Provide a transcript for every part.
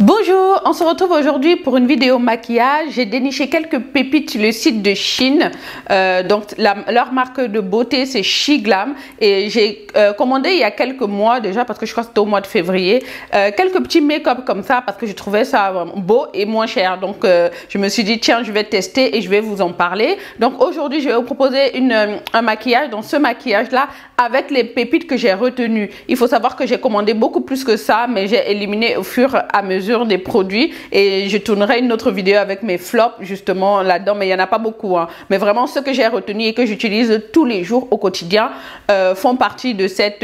Bonjour, on se retrouve aujourd'hui pour une vidéo maquillage. J'ai déniché quelques pépites sur le site de Shein. Leur marque de beauté c'est SheGlam et j'ai commandé il y a quelques mois déjà parce que je crois que c'était au mois de février quelques petits make-up comme ça parce que je trouvais ça vraiment beau et moins cher. Donc je me suis dit tiens, je vais tester et je vais vous en parler. Donc aujourd'hui je vais vous proposer un maquillage. Dans ce maquillage là avec les pépites que j'ai retenues. Il faut savoir que j'ai commandé beaucoup plus que ça, mais j'ai éliminé au fur et à mesure des produits et je tournerai une autre vidéo avec mes flops justement là-dedans, mais il n'y en a pas beaucoup, hein. Mais vraiment ceux que j'ai retenus et que j'utilise tous les jours au quotidien font partie de cette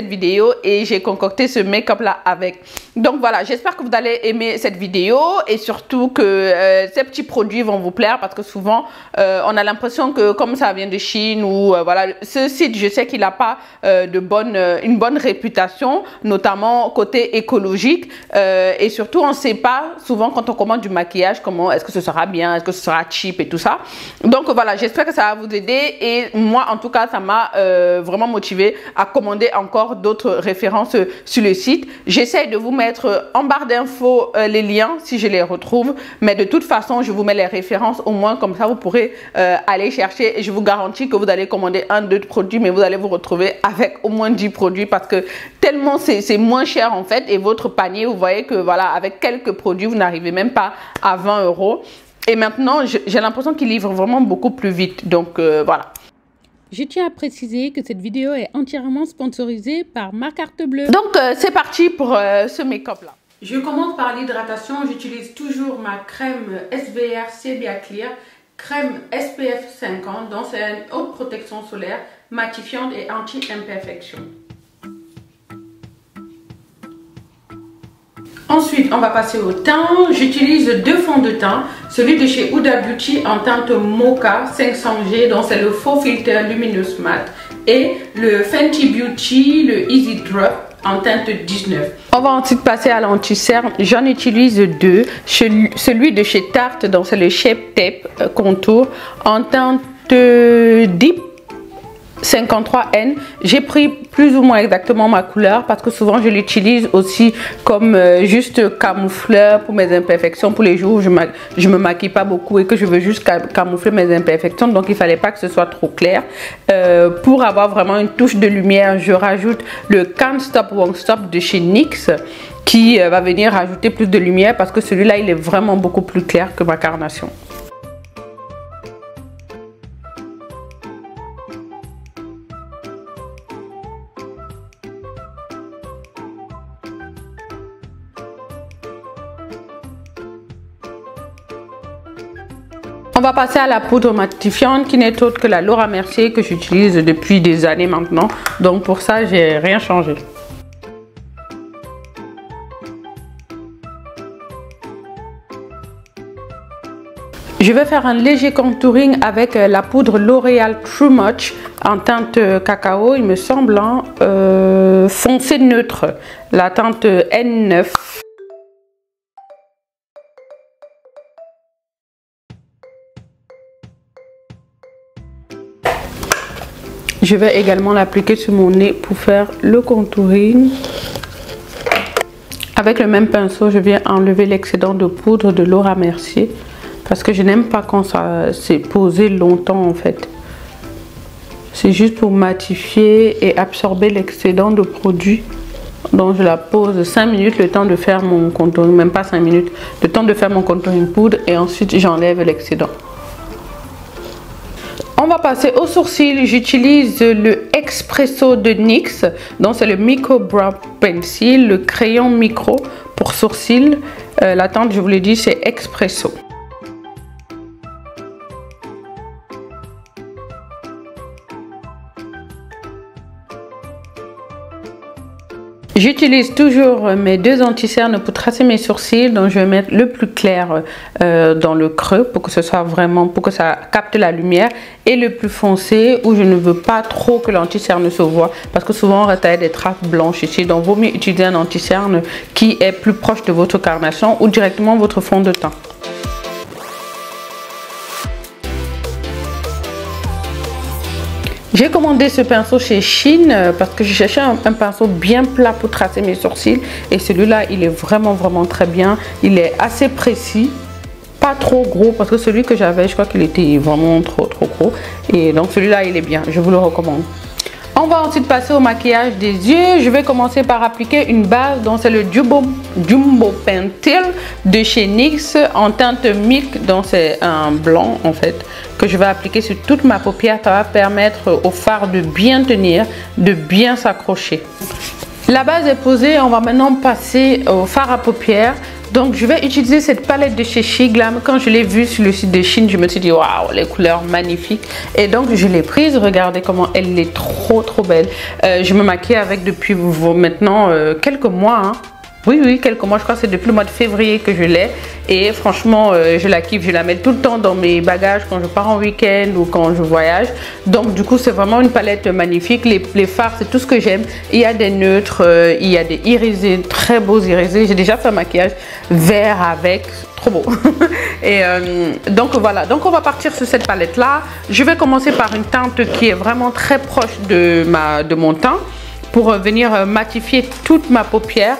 vidéo et j'ai concocté ce make-up là avec. Donc voilà, j'espère que vous allez aimer cette vidéo et surtout que ces petits produits vont vous plaire parce que souvent on a l'impression que comme ça vient de Chine ou voilà, ce site je sais qu'il n'a pas une bonne réputation, notamment côté écologique et surtout on ne sait pas souvent quand on commande du maquillage comment est-ce que ce sera bien, est-ce que ce sera cheap et tout ça. Donc voilà, j'espère que ça va vous aider et moi en tout cas ça m'a vraiment motivé à commander encore d'autres références sur le site. J'essaie de vous mettre en barre d'infos les liens si je les retrouve, mais de toute façon je vous mets les références au moins, comme ça vous pourrez aller chercher et je vous garantis que vous allez commander un, deux produits, mais vous allez vous retrouver avec au moins 10 produits parce que tellement c'est moins cher en fait et votre panier, vous voyez que voilà, avec quelques produits vous n'arrivez même pas à 20 €. Et maintenant j'ai l'impression qu'ils livrent vraiment beaucoup plus vite, donc voilà. Je tiens à préciser que cette vidéo est entièrement sponsorisée par ma carte bleue. Donc c'est parti pour ce make-up là. Je commence par l'hydratation. J'utilise toujours ma crème SBR Sebia Clear, crème SPF 50, donc c'est une haute protection solaire, matifiante et anti-imperfection. Ensuite, on va passer au teint. J'utilise deux fonds de teint. Celui de chez Huda Beauty en teinte Mocha 500G, donc c'est le faux filter Luminous Matte. Et le Fenty Beauty, le Easy Drop en teinte 19. On va ensuite passer à l'anti-cerne. J'en utilise deux. Celui de chez Tarte, donc c'est le Shape Tape Contour en teinte Deep 53N. J'ai pris plus ou moins exactement ma couleur parce que souvent je l'utilise aussi comme juste camoufleur pour mes imperfections, pour les jours où je me maquille pas beaucoup et que je veux juste camoufler mes imperfections, donc il fallait pas que ce soit trop clair. Pour avoir vraiment une touche de lumière, je rajoute le Can't Stop Won't Stop de chez NYX qui va venir rajouter plus de lumière parce que celui-là il est vraiment beaucoup plus clair que ma carnation. On va passer à la poudre matifiante qui n'est autre que la Laura Mercier que j'utilise depuis des années maintenant. Donc pour ça, j'ai rien changé. Je vais faire un léger contouring avec la poudre L'Oréal True Much en teinte cacao, il me semble, hein, foncé neutre, la teinte N9. Je vais également l'appliquer sur mon nez pour faire le contouring. Avec le même pinceau, je viens enlever l'excédent de poudre de Laura Mercier parce que je n'aime pas quand ça s'est posé longtemps en fait. C'est juste pour matifier et absorber l'excédent de produit. Donc je la pose 5 minutes, le temps de faire mon contouring, même pas 5 minutes, le temps de faire mon contouring poudre et ensuite j'enlève l'excédent. On va passer aux sourcils. J'utilise le Expresso de NYX, donc c'est le Micro Brow Pencil, le crayon micro pour sourcils. La teinte, je vous l'ai dit, c'est Expresso. J'utilise toujours mes deux anti-cernes pour tracer mes sourcils, donc je vais mettre le plus clair dans le creux pour que ce soit vraiment, pour que ça capte la lumière, et le plus foncé où je ne veux pas trop que l'anti-cerne se voit parce que souvent on retaille des traces blanches ici, donc vaut mieux utiliser un anti-cerne qui est plus proche de votre carnation ou directement votre fond de teint. J'ai commandé ce pinceau chez Shein parce que je cherchais un pinceau bien plat pour tracer mes sourcils. Et celui-là, il est vraiment très bien. Il est assez précis. Pas trop gros parce que celui que j'avais, je crois qu'il était vraiment trop gros. Et donc celui-là, il est bien. Je vous le recommande. On va ensuite passer au maquillage des yeux. Je vais commencer par appliquer une base. Donc c'est le Jumbo Pentil de chez NYX en teinte milk. Donc c'est un blanc en fait que je vais appliquer sur toute ma paupière. Ça va permettre au fard de bien tenir, de bien s'accrocher. La base est posée. On va maintenant passer au fard à paupières. Donc je vais utiliser cette palette de chez Shiglam. Quand je l'ai vue sur le site de Shein, je me suis dit waouh, les couleurs magnifiques. Et donc je l'ai prise. Regardez comment elle est trop belle. Je me maquille avec depuis maintenant quelques mois. Hein. Oui, quelques mois. Je crois que c'est depuis le mois de février que je l'ai. Et franchement, je la kiffe. Je la mets tout le temps dans mes bagages quand je pars en week-end ou quand je voyage. Donc du coup, c'est vraiment une palette magnifique. Les fards, c'est tout ce que j'aime. Il y a des neutres, il y a des irisés, très beaux irisés. J'ai déjà fait un maquillage vert avec. Trop beau. Et donc voilà. Donc on va partir sur cette palette-là. Je vais commencer par une teinte qui est vraiment très proche de mon teint pour venir matifier toute ma paupière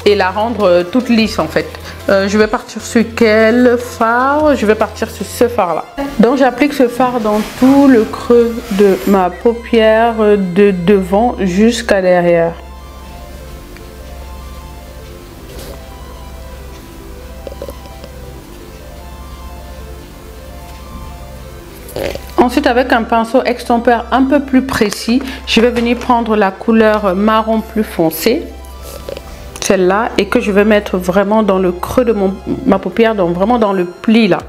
et la rendre toute lisse en fait. Je vais partir sur quel fard? Je vais partir sur ce fard là. Donc j'applique ce fard dans tout le creux de ma paupière de devant jusqu'à derrière. Ensuite, avec un pinceau extempore un peu plus précis, je vais venir prendre la couleur marron plus foncé, celle-là, et que je vais mettre vraiment dans le creux de ma paupière, donc vraiment dans le pli là.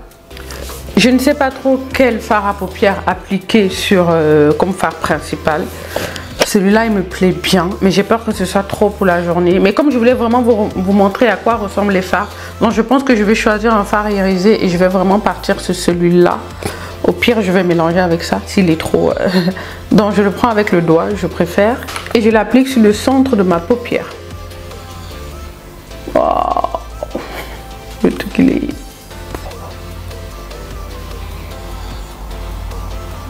Je ne sais pas trop quel fard à paupières appliquer sur comme fard principal. Celui-là, il me plaît bien, mais j'ai peur que ce soit trop pour la journée. Mais comme je voulais vraiment vous montrer à quoi ressemblent les fards, donc je pense que je vais choisir un fard irisé et je vais vraiment partir sur celui-là. Au pire, je vais mélanger avec ça s'il est trop... Donc je le prends avec le doigt, je préfère. Et je l'applique sur le centre de ma paupière. Wow. Le truc, il est...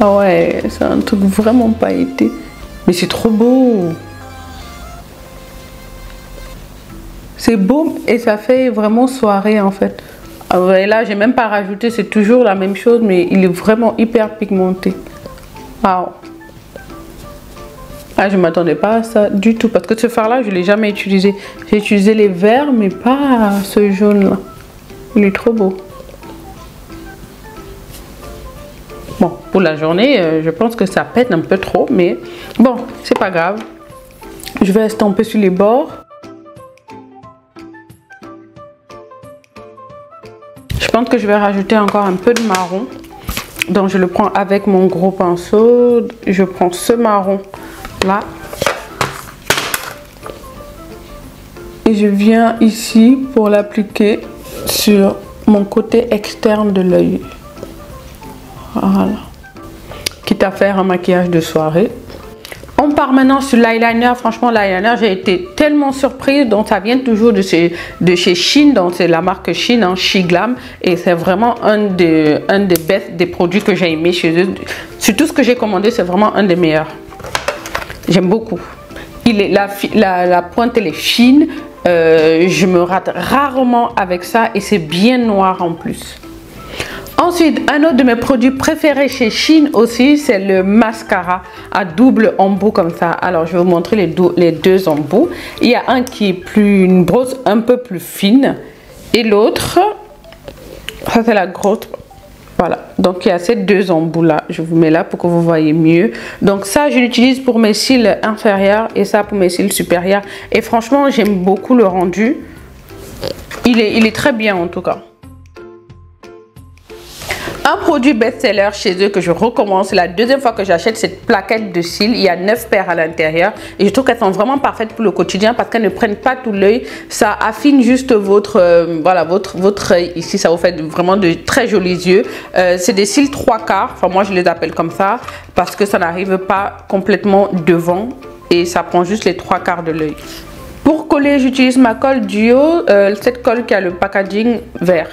Ah ouais, c'est un truc vraiment pailleté. Mais c'est trop beau. C'est beau et ça fait vraiment soirée en fait. Et là, j'ai même pas rajouté, c'est toujours la même chose, mais il est vraiment hyper pigmenté. Waouh! Ah, je m'attendais pas à ça du tout, parce que ce fard-là, je l'ai jamais utilisé. J'ai utilisé les verts, mais pas ce jaune-là. Il est trop beau. Bon, pour la journée, je pense que ça pète un peu trop, mais bon, c'est pas grave. Je vais estomper sur les bords. Je pense que je vais rajouter encore un peu de marron. Donc je le prends avec mon gros pinceau. Je prends ce marron là. Et je viens ici pour l'appliquer sur mon côté externe de l'œil. Voilà. Quitte à faire un maquillage de soirée. On part maintenant sur l'eyeliner. Franchement, l'eyeliner, j'ai été tellement surprise. Donc, ça vient toujours de chez Shein. Donc, c'est la marque Shein, hein, Shiglam. Et c'est vraiment un des best des produits que j'ai aimé chez eux. Sur tout ce que j'ai commandé, c'est vraiment un des meilleurs. J'aime beaucoup. La pointe, elle est fine. Je me rate rarement avec ça. Et c'est bien noir en plus. Ensuite, un autre de mes produits préférés chez Shein aussi, c'est le mascara à double embout comme ça. Alors, je vais vous montrer les deux embouts. Il y a un qui est une brosse un peu plus fine et l'autre, ça c'est la grosse. Voilà, donc il y a ces deux embouts là. Je vous mets là pour que vous voyez mieux. Donc ça, je l'utilise pour mes cils inférieurs et ça pour mes cils supérieurs. Et franchement, j'aime beaucoup le rendu. Il est très bien en tout cas. Un produit best-seller chez eux que je recommande, c'est la deuxième fois que j'achète cette plaquette de cils. Il y a 9 paires à l'intérieur et je trouve qu'elles sont vraiment parfaites pour le quotidien parce qu'elles ne prennent pas tout l'œil. Ça affine juste votre œil ici, ça vous fait vraiment de très jolis yeux. C'est des cils 3/4, enfin moi je les appelle comme ça parce que ça n'arrive pas complètement devant et ça prend juste les 3/4 de l'œil. Pour coller, j'utilise ma colle Duo, cette colle qui a le packaging vert.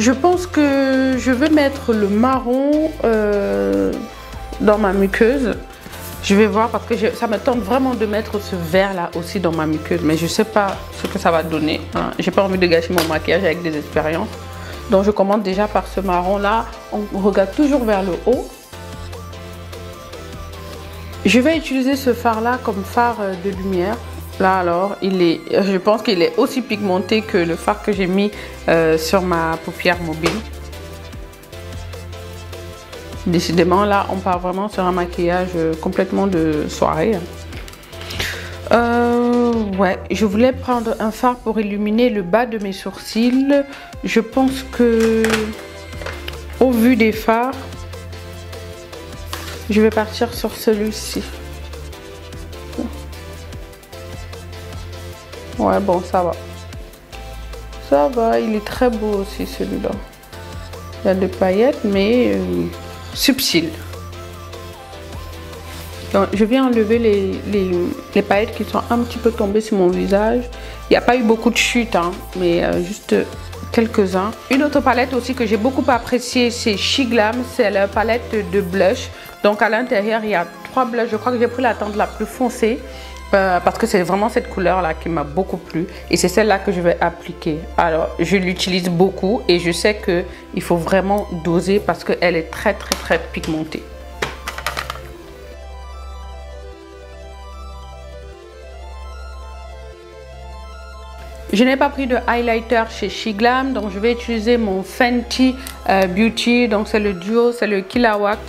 Je pense que je vais mettre le marron dans ma muqueuse. Je vais voir parce que ça me tente vraiment de mettre ce vert là aussi dans ma muqueuse. Mais je ne sais pas ce que ça va donner. Hein. J'ai pas envie de gâcher mon maquillage avec des expériences. Donc je commence déjà par ce marron là. On regarde toujours vers le haut. Je vais utiliser ce fard là comme fard de lumière. Là alors, je pense qu'il est aussi pigmenté que le fard que j'ai mis sur ma paupière mobile. Décidément, là, on part vraiment sur un maquillage complètement de soirée. Ouais, je voulais prendre un fard pour illuminer le bas de mes sourcils. Je pense que, au vu des fards, je vais partir sur celui-ci. Ouais, bon, ça va. Ça va, il est très beau aussi celui-là. Il y a des paillettes, mais subtil. Donc, je viens enlever les paillettes qui sont un petit peu tombées sur mon visage. Il n'y a pas eu beaucoup de chutes, hein, mais juste quelques-uns. Une autre palette aussi que j'ai beaucoup appréciée, c'est Shiglam. C'est la palette de blush. Donc à l'intérieur, il y a 3 blushs. Je crois que j'ai pris la teinte la plus foncée. Parce que c'est vraiment cette couleur là qui m'a beaucoup plu et c'est celle là que je vais appliquer. Alors je l'utilise beaucoup et je sais que il faut vraiment doser parce qu'elle est très pigmentée. Je n'ai pas pris de highlighter chez Shiglam, donc je vais utiliser mon Fenty Beauty. Donc c'est le duo, c'est le Killawatt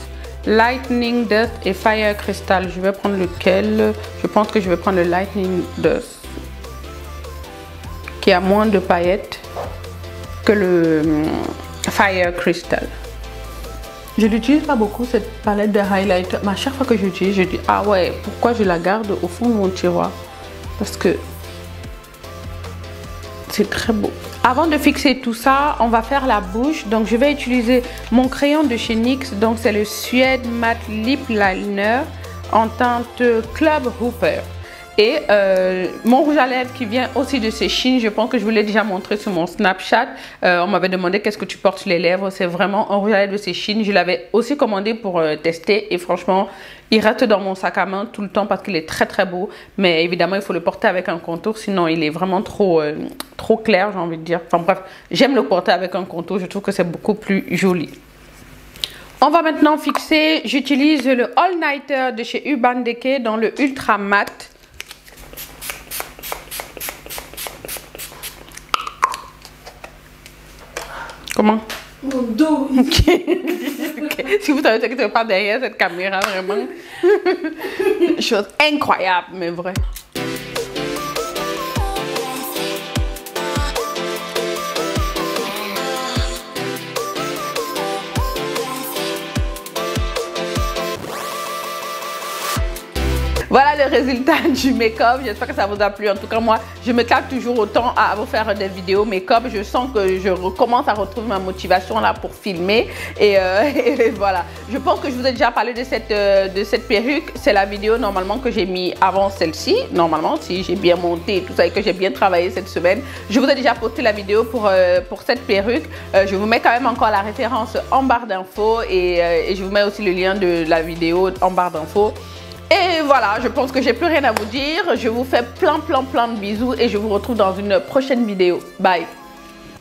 Lightning Dust et Fire Crystal. Je vais prendre lequel? Je pense que je vais prendre le Lightning Dust qui a moins de paillettes que le Fire Crystal. Je n'utilise pas beaucoup cette palette de highlighter, mais à chaque fois que j'utilise, je dis ah ouais, pourquoi je la garde au fond de mon tiroir? Parce que c'est très beau. Avant de fixer tout ça, on va faire la bouche. Donc je vais utiliser mon crayon de chez NYX. Donc c'est le Suede Matte Lip Liner en teinte Club Hooper. Et mon rouge à lèvres qui vient aussi de chez Shein. Je pense que je vous l'ai déjà montré sur mon Snapchat. On m'avait demandé qu'est-ce que tu portes sur les lèvres. C'est vraiment un rouge à lèvres de chez Shein. Je l'avais aussi commandé pour tester. Et franchement, il reste dans mon sac à main tout le temps parce qu'il est très beau. Mais évidemment, il faut le porter avec un contour. Sinon, il est vraiment trop clair, j'ai envie de dire. Enfin bref, j'aime le porter avec un contour. Je trouve que c'est beaucoup plus joli. On va maintenant fixer. J'utilise le All Nighter de chez Urban Decay dans le Ultra Matte. Comment? Mon dos. Okay. Si vous savez que tu pas derrière cette caméra, vraiment. Chose incroyable, mais vrai. Voilà le résultat du make-up. J'espère que ça vous a plu. En tout cas, moi, je me calme toujours autant à vous faire des vidéos make-up. Je sens que je recommence à retrouver ma motivation là pour filmer. Et voilà. Je pense que je vous ai déjà parlé de cette perruque. C'est la vidéo normalement que j'ai mis avant celle-ci. Normalement, si j'ai bien monté et tout ça et que j'ai bien travaillé cette semaine. Je vous ai déjà posté la vidéo pour cette perruque. Je vous mets quand même encore la référence en barre d'infos. Et je vous mets aussi le lien de la vidéo en barre d'infos. Et voilà, je pense que j'ai plus rien à vous dire. Je vous fais plein de bisous et je vous retrouve dans une prochaine vidéo. Bye!